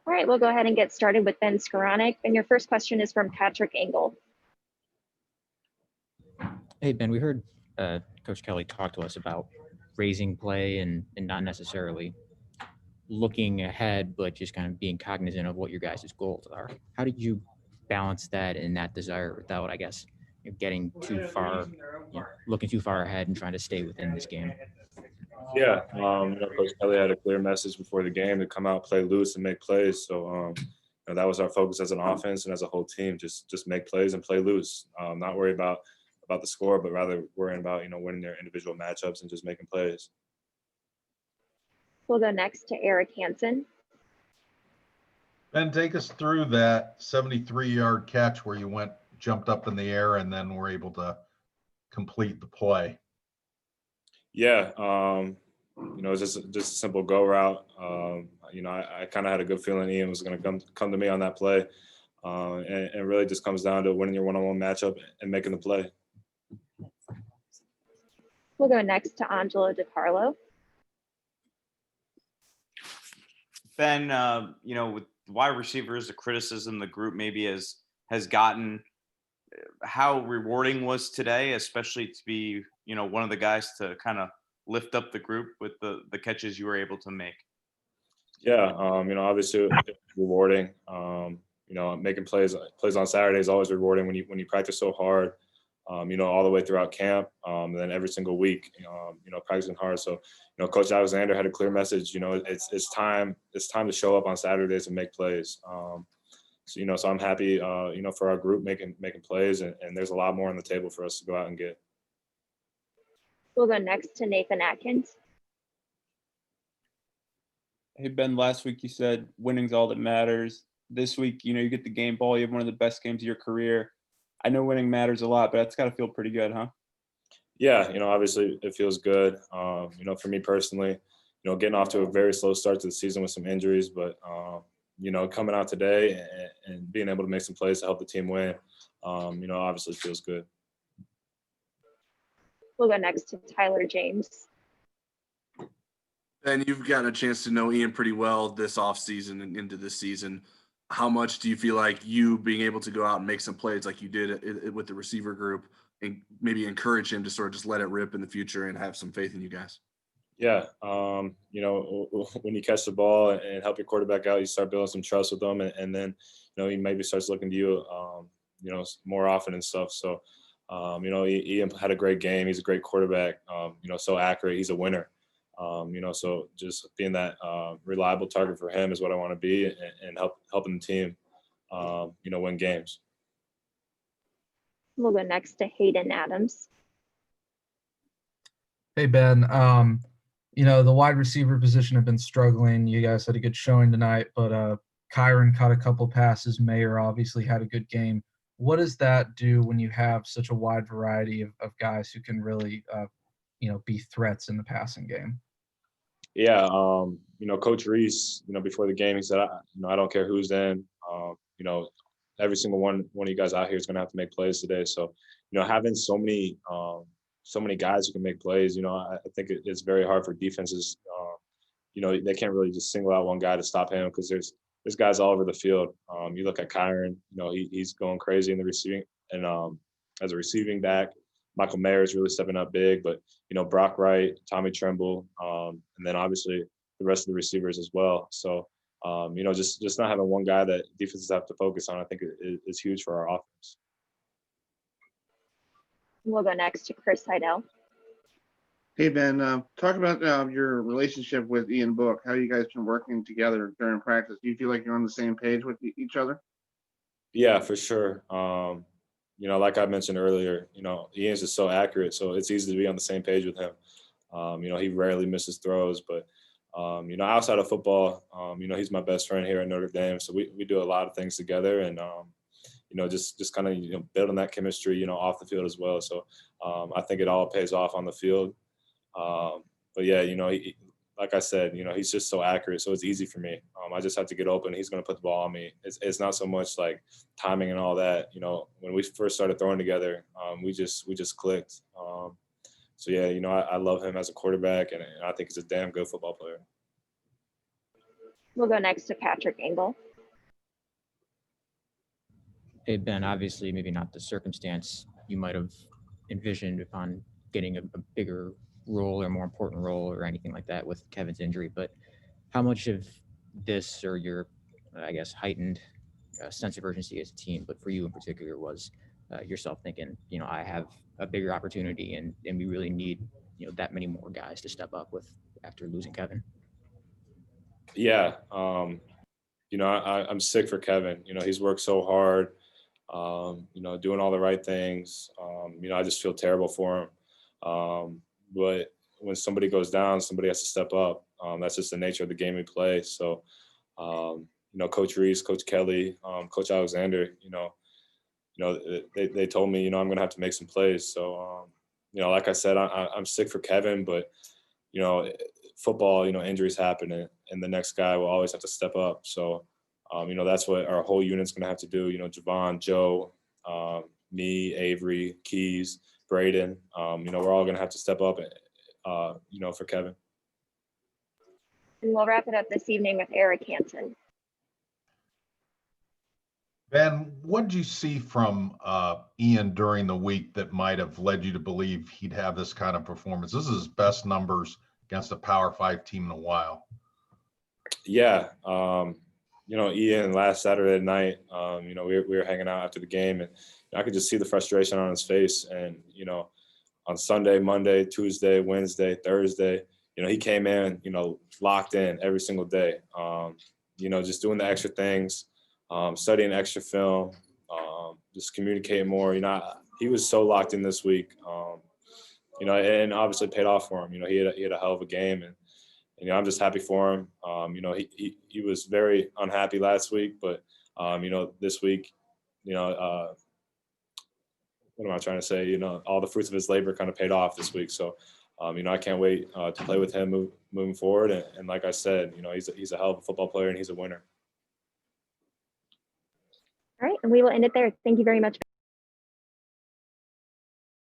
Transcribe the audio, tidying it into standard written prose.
All right, we'll go ahead and get started with Ben Skowronek. And your first question is from Patrick Engel. Hey, Ben, we heard Coach Kelly talk to us about raising play and not necessarily looking ahead, but just kind of being cognizant of what your guys' goals are. How did you balance that and that desire without, I guess, getting too far, looking too far ahead and trying to stay within this game? Yeah, Coach Kelly had a clear message before the game to come out, play loose, and make plays. So that was our focus as an offense and as a whole team. Just make plays and play loose. Not worry about the score, but rather worrying about winning their individual matchups and just making plays. We'll go next to Eric Hansen. Ben, take us through that 73-yard catch where you jumped up in the air and then were able to complete the play. Yeah, it's just a simple go route. I kind of had a good feeling Ian was going to come to me on that play, and really just comes down to winning your one-on-one matchup and making the play. We'll go next to Angelo DiCarlo. Ben, with wide receivers, the criticism the group maybe has gotten, how rewarding was today, especially to be, one of the guys to kind of lift up the group with the catches you were able to make? Yeah, obviously it's rewarding. Making plays on Saturday is always rewarding when you practice so hard. All the way throughout camp, and then every single week, practicing hard. So, Coach Alexander had a clear message. It's time to show up on Saturdays and make plays. So I'm happy, for our group making plays, and there's a lot more on the table for us to go out and get. We'll go next to Nathan Atkins. Hey, Ben, last week you said winning's all that matters. This week, you get the game ball. You have one of the best games of your career. I know winning matters a lot, but that's got to feel pretty good, huh? Yeah, obviously it feels good. For me personally, getting off to a very slow start to the season with some injuries, but coming out today and being able to make some plays to help the team win, obviously feels good. We'll go next to Tyler James. Ben, you've gotten a chance to know Ian pretty well this offseason and into this season. How much do you feel like you being able to go out and make some plays like you did with the receiver group and maybe encourage him to sort of just let it rip in the future and have some faith in you guys? Yeah, when you catch the ball and help your quarterback out, you start building some trust with them, and then he maybe starts looking to you, more often and stuff. So, Ian had a great game. He's a great quarterback. So accurate. He's a winner. So just being that reliable target for him is what I want to be, and helping the team, win games. We'll go next to Hayden Adams. Hey, Ben. The wide receiver position have been struggling. You guys had a good showing tonight, but Kyron caught a couple passes. Mayer obviously had a good game. What does that do when you have such a wide variety of guys who can really, be threats in the passing game? Yeah, Coach Reese, before the game, he said, I don't care who's in. Every single one of you guys out here is going to have to make plays today. So, having so many guys who can make plays, I think it's very hard for defenses. They can't really just single out one guy to stop him because there's guys all over the field. You look at Kyron, he's going crazy in the receiving, and as a receiving back. Michael Mayer is really stepping up big, but Brock Wright, Tommy Tremble, and then obviously the rest of the receivers as well. So just not having one guy that defenses have to focus on, I think is huge for our offense. We'll go next to Chris Heidel. Hey, Ben, talk about your relationship with Ian Book, how you guys been working together during practice. Do you feel like you're on the same page with each other? Yeah, for sure. Like I mentioned earlier, Ian's just so accurate, so it's easy to be on the same page with him. He rarely misses throws, but, outside of football, he's my best friend here at Notre Dame. So we do a lot of things together, and, just kind of, building that chemistry, off the field as well. So I think it all pays off on the field. But yeah, like I said, he's just so accurate, so it's easy for me. I just have to get open. He's going to put the ball on me. It's not so much like timing and all that. When we first started throwing together, we just clicked. So yeah, I love him as a quarterback, and I think he's a damn good football player. We'll go next to Patrick Engel. Hey, Ben, obviously, maybe not the circumstance you might have envisioned upon getting a bigger role or more important role or anything like that with Kevin's injury, but how much of this or your, I guess, heightened sense of urgency as a team, but for you in particular, was yourself thinking, I have a bigger opportunity and we really need, that many more guys to step up with after losing Kevin? Yeah. I'm sick for Kevin. He's worked so hard, doing all the right things. I just feel terrible for him. But when somebody goes down, somebody has to step up. That's just the nature of the game we play. So, Coach Reese, Coach Kelly, Coach Alexander, they told me, I'm going to have to make some plays. So, like I said, I'm sick for Kevin, but, football, injuries happen and the next guy will always have to step up. So, that's what our whole unit's going to have to do. Javon, Joe, me, Avery, Keys, Braden, we're all going to have to step up, for Kevin. And we'll wrap it up this evening with Eric Hansen. Ben, what did you see from Ian during the week that might have led you to believe he'd have this kind of performance? This is his best numbers against a Power 5 team in a while. Yeah. Ian last Saturday night, we were hanging out after the game and I could just see the frustration on his face. And, on Sunday, Monday, Tuesday, Wednesday, Thursday, he came in, locked in every single day, just doing the extra things, studying extra film, just communicating more. He was so locked in this week, and obviously paid off for him. He had a hell of a game, and I'm just happy for him. He was very unhappy last week, but this week, what am I trying to say? All the fruits of his labor kind of paid off this week. So, I can't wait to play with him moving forward. And like I said, he's a hell of a football player and he's a winner. All right, and we will end it there. Thank you very much.